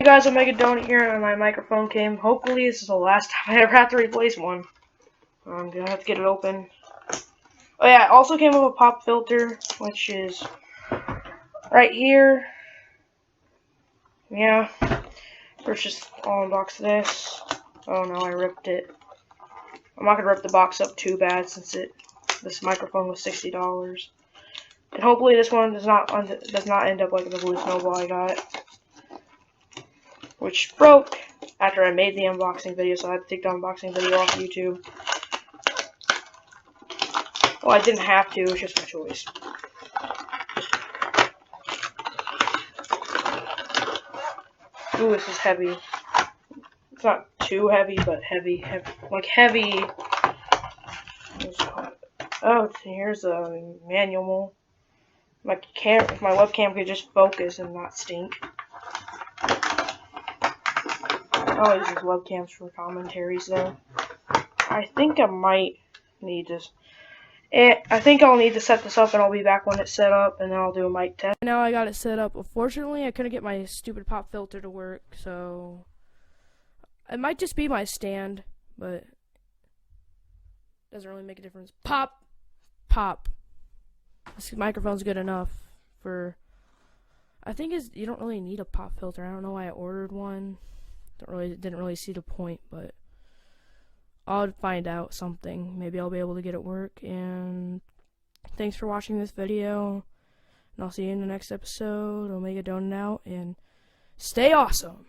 Hey guys, omegadonutyt here, and my microphone came. Hopefully this is the last time I ever have to replace one. I'm gonna have to get it open. Oh yeah, it also came with a pop filter, which is right here. Yeah, first just I'll unbox this. Oh no, I ripped it. I'm not gonna rip the box up too bad since this microphone was $60. And hopefully this one does not end up like the blue snowball I got, which broke after I made the unboxing video, so I had to take the unboxing video off YouTube. Well, I didn't have to, it's just my choice. Ooh, this is heavy. It's not too heavy, but heavy. Like heavy. Oh, here's a manual. If my webcam could just focus and not stink. Oh, this is webcams for commentaries though. I think I might need this. I think I'll need to set this up, and I'll be back when it's set up, and then I'll do a mic test. Now I got it set up. Unfortunately, I couldn't get my stupid pop filter to work, so it might just be my stand, but it doesn't really make a difference. Pop! This microphone's good enough for. I think you don't really need a pop filter. I don't know why I ordered one. Didn't really see the point, but I'll find out something. Maybe I'll be able to get it work. And thanks for watching this video. And I'll see you in the next episode. omegadonutyt out, and stay awesome.